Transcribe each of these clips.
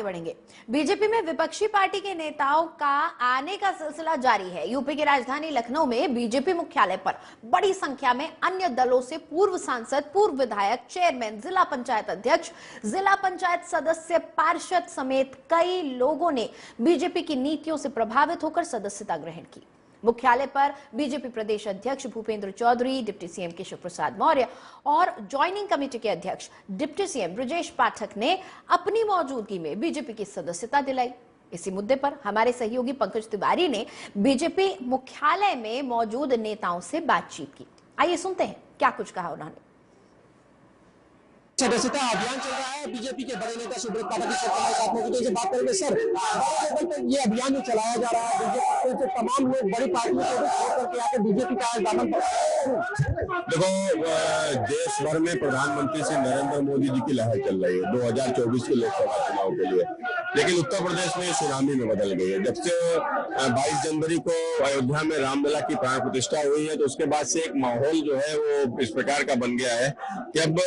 आगे बढ़ेंगे। बीजेपी में विपक्षी पार्टी के नेताओं का आने का सिलसिला जारी है। यूपी की राजधानी लखनऊ में बीजेपी मुख्यालय पर बड़ी संख्या में अन्य दलों से पूर्व सांसद, पूर्व विधायक, चेयरमैन, जिला पंचायत अध्यक्ष, जिला पंचायत सदस्य, पार्षद समेत कई लोगों ने बीजेपी की नीतियों से प्रभावित होकर सदस्यता ग्रहण की। मुख्यालय पर बीजेपी प्रदेश अध्यक्ष भूपेंद्र चौधरी, डिप्टी सीएम केशव प्रसाद मौर्य और ज्वाइनिंग कमेटी के अध्यक्ष डिप्टी सीएम ब्रजेश पाठक ने अपनी मौजूदगी में बीजेपी की सदस्यता दिलाई। इसी मुद्दे पर हमारे सहयोगी पंकज तिवारी ने बीजेपी मुख्यालय में मौजूद नेताओं से बातचीत की। आइए सुनते हैं क्या कुछ कहा उन्होंने। सदस्यता अभियान चल रहा है। बीजेपी के बड़े नेता सुब्रत पाठक की साथ मौजूद हैं, बात करेंगे। सर, बड़े लेवल पर ये अभियान जो चलाया जा रहा है, बीजेपी के तमाम लोग बड़ी पार्टियों को छोड़ करके आके बीजेपी का दामन देखो, देश भर में प्रधानमंत्री श्री नरेंद्र मोदी जी की लहर चल रही है 2024 के लोकसभा चुनाव के लिए, लेकिन उत्तर प्रदेश में सुनामी में बदल गई है। जब से 22 जनवरी को अयोध्या में रामलला की प्राण प्रतिष्ठा हुई है, तो उसके बाद से एक माहौल जो है वो इस प्रकार का बन गया है कि अब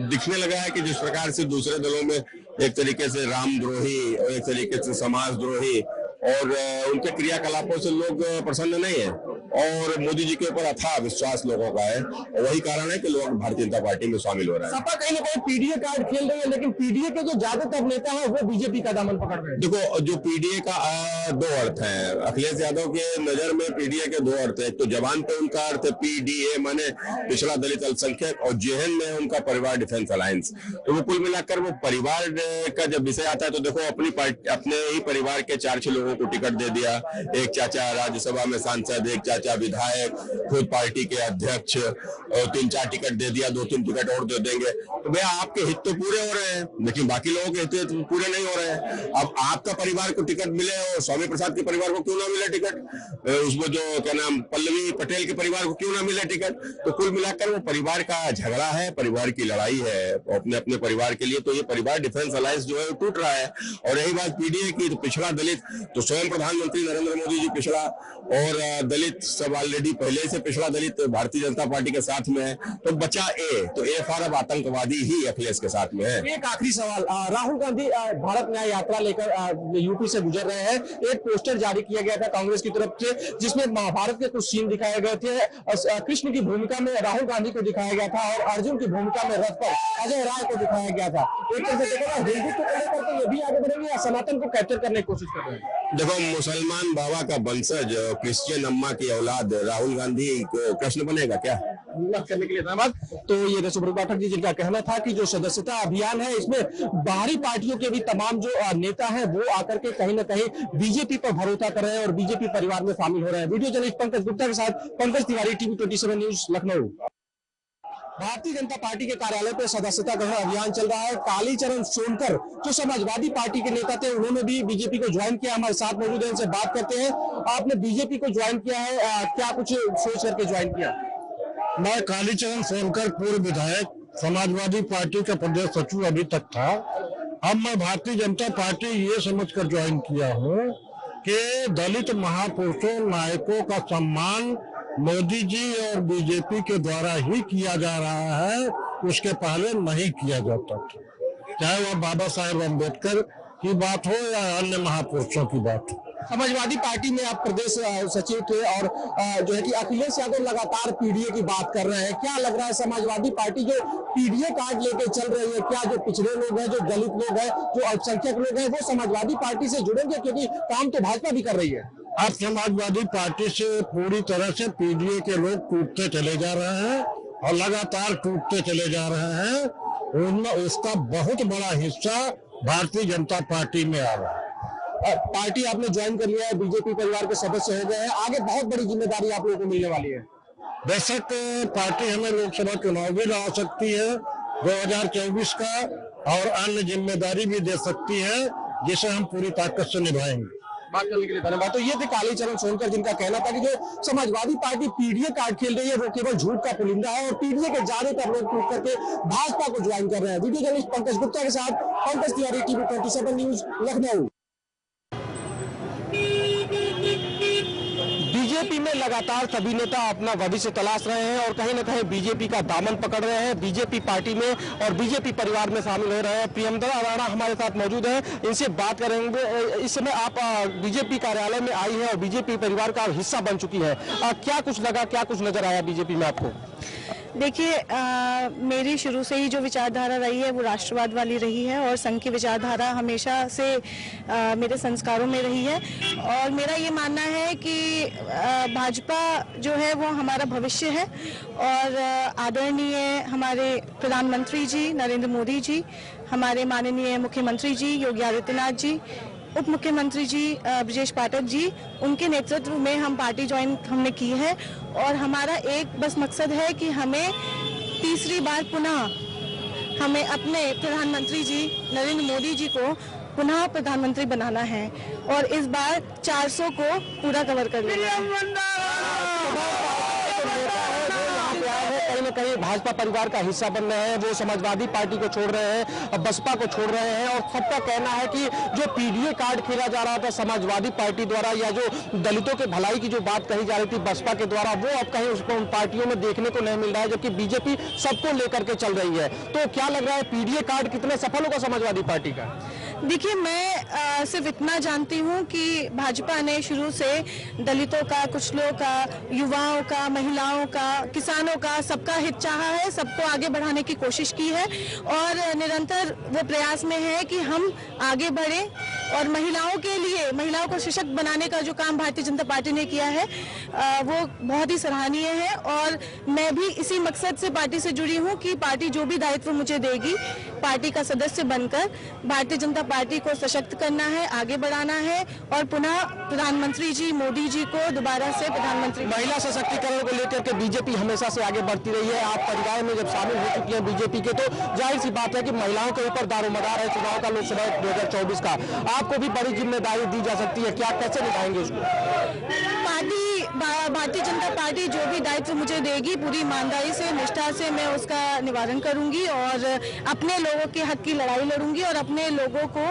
दिखने लगा है कि जिस प्रकार से दूसरे दलों में एक तरीके से रामद्रोही और एक तरीके से समाजद्रोही और उनके क्रियाकलापों से लोग प्रसन्न नहीं है, और मोदी जी के ऊपर अथाह विश्वास लोगों का है, और वही कारण है कि लोग भारतीय जनता पार्टी में शामिल हो रहे हैं। सपा कहीं ना कहीं पीडीए कार्ड खेल रही है, लेकिन पीडीए के जो ज्यादातर नेता है वो बीजेपी का दामन पकड़ रहे हैं। देखो, जो पीडीए का दो अर्थ है। अखिलेश यादव के नजर में पीडीए के दो अर्थ है। एक तो जवान पे उनका अर्थ है पीडीए माने पिछड़ा दलित अल्पसंख्यक, और जेएन में उनका परिवार डिफेंस अलायंस। तो वो कुल मिलाकर वो परिवार का जब विषय आता है तो देखो, अपनी पार्टी, अपने ही परिवार के 4-6 लोगों को टिकट दे दिया। एक चाचा राज्यसभा में सांसद, एक चाचा विधायक, खुद पार्टी के अध्यक्ष, और 3-4 टिकट दे दिया, 2-3 टिकट और दे देंगे। तो भैया आपके हित तो पूरे हो रहे हैं, लेकिन बाकी लोगों के हित तो पूरे नहीं हो रहे हैं। अब आपका परिवार को टिकट मिले और स्वामी प्रसाद के परिवार को क्यों ना मिले टिकट, उसमें जो क्या नाम पल्लवी पटेल के परिवार को क्यों ना मिले टिकट। तो कुल मिलाकर वो परिवार का झगड़ा है, परिवार की लड़ाई है अपने अपने परिवार के लिए। तो ये परिवार डिफेंस अलायंस जो है वो टूट रहा है। और रही बात पीडीए की, तो पिछड़ा दलित, तो स्वयं प्रधानमंत्री नरेंद्र मोदी जी पिछड़ा, और दलित सब ऑलरेडी पहले से पिछड़ा दलित भारतीय जनता पार्टी के साथ में है। तो बचा ए, तो ए फॉर अब आतंकवादी ही अखिलेश के साथ में है। एक आखिरी सवाल, राहुल गांधी भारत न्याय यात्रा लेकर यूपी से गुजर रहे हैं। एक पोस्टर जारी किया गया था कांग्रेस की तरफ से, जिसमें महाभारत के कुछ सीन दिखाए गए थे। कृष्ण की भूमिका में राहुल गांधी को दिखाया गया था और अर्जुन की भूमिका में रथ पर अजय राय को दिखाया गया था। एक तरह से देखो, हिंदुत्व को लेकर ये भी आगे बढ़ेंगे या सनातन को कैप्चर करने की कोशिश कर रहे हैं? देखो, मुसलमान बाबा का वंशज, क्रिश्चियन अम्मा की औलाद राहुल गांधी को कृष्ण बनेगा क्या? करने के लिए धन्यवाद। तो ये सुब्रत पाठक जी, जिनका कहना था कि जो सदस्यता अभियान है, इसमें बाहरी पार्टियों के भी तमाम जो नेता हैं वो आकर के कहीं ना कहीं बीजेपी पर भरोसा कर रहे हैं और बीजेपी परिवार में शामिल हो रहे हैं। वीडियो जर्नलिस्ट पंकज गुप्ता के साथ Pankaj Tiwari, TV 27 news, Lucknow. Bharatiya Janata party के कार्यालय पर सदस्यता ग्रहण अभियान चल रहा है। कालीचरण सोनकर जो समाजवादी पार्टी के नेता थे, उन्होंने भी बीजेपी को ज्वाइन किया। हमारे साथ मौजूद है, उनसे बात करते हैं। आपने बीजेपी को ज्वाइन किया है, क्या कुछ सोच करके ज्वाइन किया? मैं कालीचरण सोनकर, पूर्व विधायक, समाजवादी पार्टी का प्रदेश सचिव अभी तक था। अब मैं भारतीय जनता पार्टी ये समझकर ज्वाइन किया हूँ कि दलित महापुरुषों, नायकों का सम्मान मोदी जी और बीजेपी के द्वारा ही किया जा रहा है, उसके पहले नहीं किया जाता था। चाहे वह बाबा साहेब अम्बेडकर की बात हो या अन्य महापुरुषों की बात हो। समाजवादी पार्टी में आप प्रदेश सचिव थे और जो है कि अखिलेश यादव लगातार पीडीए की बात कर रहे हैं। क्या लग रहा है, समाजवादी पार्टी जो पीडीए कार्ड लेके चल रही है, क्या जो पिछड़े लोग हैं, जो दलित लोग हैं, जो अल्पसंख्यक लोग हैं, वो समाजवादी पार्टी से जुड़ेंगे? क्योंकि काम तो भाजपा भी कर रही है। अब समाजवादी पार्टी से पूरी तरह से पीडीए के लोग टूटते चले जा रहे हैं और लगातार टूटते चले जा रहे हैं। उनमें उसका बहुत बड़ा हिस्सा भारतीय जनता पार्टी में आ रहा है। पार्टी आपने ज्वाइन कर लिया है, बीजेपी परिवार के सदस्य हो गए हैं, आगे बहुत बड़ी जिम्मेदारी आप लोगों को मिलने वाली है। बेशक पार्टी हमें लोकसभा चुनाव भी लड़ा सकती है 2024 का, और अन्य जिम्मेदारी भी दे सकती है, जिसे हम पूरी ताकत से निभाएंगे। बात करने के लिए धन्यवाद। तो ये थे कालीचरण सोनकर, जिनका कहना था कि जो समाजवादी पार्टी पीडीए कार्ड खेल रही है वो केवल झूठ का पुलिंदा है और पीडीए के ज्यादातर लोग टूट करके भाजपा को ज्वाइन कर रहे हैं। वीडियो जर्नलिस्ट पंकज गुप्ता के साथ Pankaj Tiwari, TV 27 news, Lucknow. BJP BJP में लगातार सभी नेता अपना भविष्य तलाश रहे हैं और कहीं न कहीं बीजेपी का दामन पकड़ रहे हैं, बीजेपी पार्टी में और बीजेपी परिवार में शामिल हो रहे हैं। प्रियंवदा राणा हमारे साथ मौजूद है, इनसे बात करेंगे। इस समय आप बीजेपी कार्यालय में आई हैं और बीजेपी परिवार का हिस्सा बन चुकी है। क्या कुछ लगा, क्या कुछ नजर आया बीजेपी में आपको? देखिए, मेरी शुरू से ही जो विचारधारा रही है वो राष्ट्रवाद वाली रही है और संघ की विचारधारा हमेशा से मेरे संस्कारों में रही है। और मेरा ये मानना है कि भाजपा जो है वो हमारा भविष्य है और आदरणीय हमारे प्रधानमंत्री जी नरेंद्र मोदी जी, हमारे माननीय मुख्यमंत्री जी योगी आदित्यनाथ जी, उप मुख्यमंत्री जी ब्रजेश पाठक जी, उनके नेतृत्व में हम पार्टी ज्वाइन हमने की है और हमारा एक बस मकसद है कि हमें तीसरी बार पुनः हमें अपने प्रधानमंत्री जी नरेंद्र मोदी जी को पुनः प्रधानमंत्री बनाना है और इस बार 400 को पूरा कवर कर लेना है। कहीं न कहीं भाजपा परिवार का हिस्सा बन रहे हैं, वो समाजवादी पार्टी को छोड़ रहे हैं, बसपा को छोड़ रहे हैं और सबका कहना है कि जो पीडीए कार्ड खेला जा रहा था समाजवादी पार्टी द्वारा या जो दलितों के भलाई की जो बात कही जा रही थी बसपा के द्वारा, वो अब कहीं उसको उन पार्टियों में देखने को नहीं मिल रहा है, जबकि बीजेपी सबको लेकर के चल रही है। तो क्या लग रहा है पीडीए कार्ड कितने सफल होगा समाजवादी पार्टी का? देखिए, मैं सिर्फ इतना जानती हूँ कि भाजपा ने शुरू से दलितों का, कुछ लोगों का, युवाओं का, महिलाओं का, किसानों का, सबका हित चाहा है, सबको आगे बढ़ाने की कोशिश की है और निरंतर वो प्रयास में है कि हम आगे बढ़े और महिलाओं के लिए, महिलाओं को सशक्त बनाने का जो काम भारतीय जनता पार्टी ने किया है वो बहुत ही सराहनीय है। और मैं भी इसी मकसद से पार्टी से जुड़ी हूँ कि पार्टी जो भी दायित्व मुझे देगी, पार्टी का सदस्य बनकर भारतीय जनता पार्टी को सशक्त करना है, आगे बढ़ाना है और पुनः प्रधानमंत्री जी मोदी जी को दोबारा से प्रधानमंत्री। महिला सशक्तिकरण को लेकर के बीजेपी हमेशा से आगे बढ़ती रही है। आप परिवार में जब शामिल हो चुकी हैं बीजेपी के, तो जाहिर सी बात है कि महिलाओं के ऊपर दारोमदार है चुनाव का, लोकसभा 2024 का। आपको भी बड़ी जिम्मेदारी दी जा सकती है, क्या कैसे निभाएंगे उसको? भारतीय जनता पार्टी जो भी दायित्व मुझे देगी पूरी ईमानदारी से, निष्ठा से मैं उसका निवारण करूंगी और अपने लोगों के हक की लड़ाई लड़ूंगी और अपने लोगों को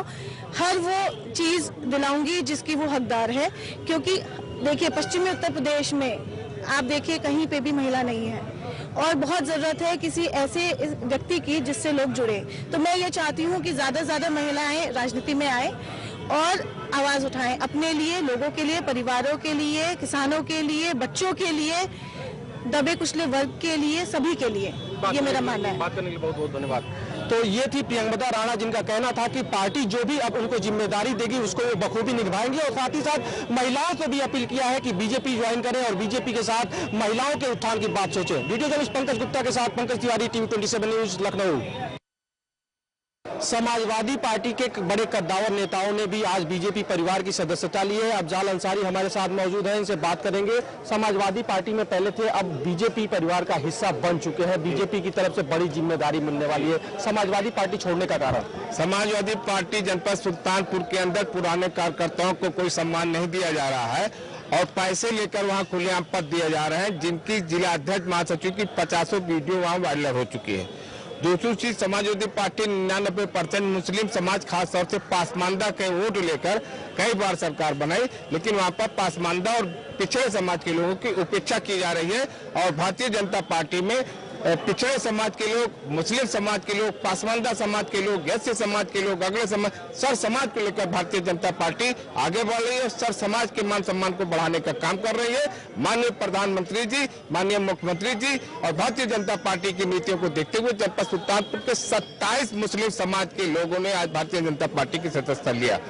हर वो चीज दिलाऊंगी जिसकी वो हकदार है। क्योंकि देखिए, पश्चिमी उत्तर प्रदेश में आप देखिए कहीं पे भी महिला नहीं है और बहुत जरूरत है किसी ऐसे व्यक्ति की जिससे लोग जुड़े। तो मैं ये चाहती हूँ कि ज्यादा से ज्यादा महिलाएं राजनीति में आए और आवाज उठाएं अपने लिए, लोगों के लिए, परिवारों के लिए, किसानों के लिए, बच्चों के लिए, दबे कुचले वर्ग के लिए, सभी के लिए। ये मेरा मानना है। बात करने के लिए बहुत बहुत धन्यवाद। तो ये थी प्रियंवदा राणा, जिनका कहना था कि पार्टी जो भी अब उनको जिम्मेदारी देगी उसको वो बखूबी निभाएंगे और साथ ही साथ महिलाओं से भी अपील किया है कि बीजेपी ज्वाइन करें और बीजेपी के साथ महिलाओं के उत्थान की बात सोचें। वीडियो जर्नलिस्ट पंकज गुप्ता के साथ Pankaj Tiwari, TV 27 news, Lucknow. Samajwadi party के बड़े कद्दावर नेताओं ने भी आज बीजेपी परिवार की सदस्यता ली है। अफजाल अंसारी हमारे साथ मौजूद हैं, इनसे बात करेंगे। समाजवादी पार्टी में पहले थे, अब बीजेपी परिवार का हिस्सा बन चुके हैं, बीजेपी की तरफ से बड़ी जिम्मेदारी मिलने वाली है। समाजवादी पार्टी छोड़ने का कारण? समाजवादी पार्टी जनपद सुल्तानपुर के अंदर पुराने कार्यकर्ताओं को कोई सम्मान नहीं दिया जा रहा है और पैसे लेकर वहां खुलेआम पद दिए जा रहे हैं, जिनकी जिला अध्यक्ष महासचिव की 50 वीडियो वहां वायरल हो चुकी है। दूसरी चीज, समाजवादी पार्टी 99% मुस्लिम समाज, खास तौर से पासमानदा के वोट लेकर कई बार सरकार बनाई, लेकिन वहां पर पासमानदा और पिछड़े समाज के लोगों की उपेक्षा की जा रही है। और भारतीय जनता पार्टी में पिछड़े समाज के लोग, मुस्लिम समाज के लोग, पासमानदा समाज के लोग, एससी समाज के लोग, अगले समाज, सर समाज को लेकर भारतीय जनता पार्टी आगे बढ़ रही है और सर समाज के मान सम्मान को बढ़ाने का काम कर रही है। माननीय प्रधानमंत्री जी, माननीय मुख्यमंत्री जी और भारतीय जनता पार्टी की नीतियों को देखते हुए जनपद सुल्तानपुर के 27 मुस्लिम समाज के लोगों ने आज भारतीय जनता पार्टी की सदस्यता लिया।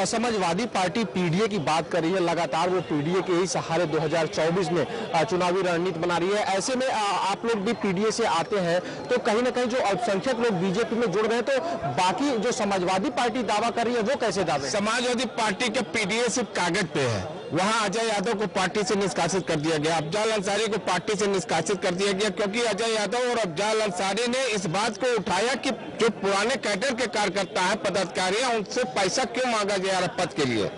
समाजवादी पार्टी पीडीए की बात कर रही है, लगातार वो पीडीए के ही सहारे 2024 में चुनावी रणनीति बना रही है। ऐसे में आप लोग भी पीडीए से आते हैं, तो कहीं ना कहीं जो अल्पसंख्यक लोग बीजेपी में जुड़ रहे हैं, तो बाकी जो समाजवादी पार्टी दावा कर रही है वो कैसे दावे? समाजवादी पार्टी के पीडीए सिर्फ कागज पे है। वहां अजय यादव को पार्टी से निष्कासित कर दिया गया, अफजाल अंसारी को पार्टी से निष्कासित कर दिया गया, क्योंकि अजय यादव और अफजाल अंसारी ने इस बात को उठाया कि जो पुराने कैडर के कार्यकर्ता हैं, पदाधिकारी हैं, उनसे पैसा क्यों मांगा जा रहा पद के लिए।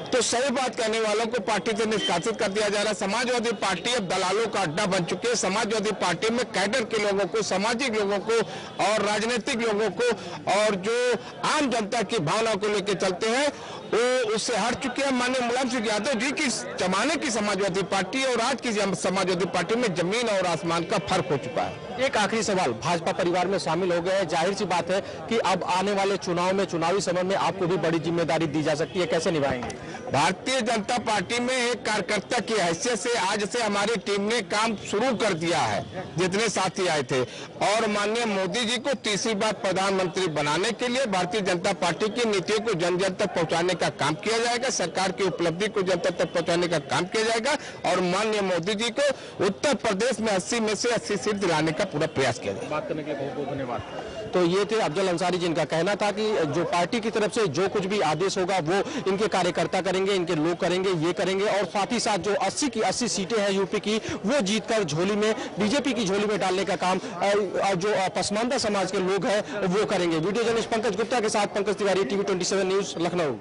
तो तो सही बात कहने वालों को पार्टी से निष्कासित कर दिया जा रहा है। समाजवादी पार्टी अब दलालों का अड्डा बन चुकी है। समाजवादी पार्टी में कैडर के लोगों को, सामाजिक लोगों को और राजनीतिक लोगों को और जो आम जनता की भावना को लेकर चलते हैं वो उससे हट चुके हैं। माननीय मुलायम सिंह यादव जी की जमाने की समाजवादी पार्टी और आज की समाजवादी पार्टी में जमीन और आसमान का फर्क हो चुका है। एक आखिरी सवाल, भाजपा परिवार में शामिल हो गए हैं, जाहिर सी बात है कि अब आने वाले चुनाव में, चुनावी समय में आपको भी बड़ी जिम्मेदारी दी जा सकती है, कैसे निभाएंगे? भारतीय जनता पार्टी में एक कार्यकर्ता की हैसियत से आज से हमारी टीम ने काम शुरू कर दिया है, जितने साथी आए थे, और माननीय मोदी जी को तीसरी बार प्रधानमंत्री बनाने के लिए भारतीय जनता पार्टी की नीतियों को जन जन तक पहुंचाने का काम किया जाएगा, सरकार की उपलब्धि को जनता तक पहुंचाने का काम किया जाएगा और माननीय मोदी जी को उत्तर प्रदेश में 80 में से 80 सीट दिलाने का पूरा प्रयास किया जाएगा। बात करने के लिए बहुत बहुत धन्यवाद। तो ये थे अफजल अंसारी, जिनका कहना था कि जो पार्टी की तरफ से जो कुछ भी आदेश होगा वो इनके कार्यकर्ता करेंगे, इनके लोग करेंगे, ये करेंगे, और साथ ही साथ जो 80 की 80 सीटें हैं यूपी की, वो जीतकर झोली में, बीजेपी की झोली में डालने का काम जो पसमानदा समाज के लोग हैं वो करेंगे। वीडियो जर्नलिस्ट पंकज गुप्ता के साथ पंकज तिवारी, TV 27 न्यूज, लखनऊ।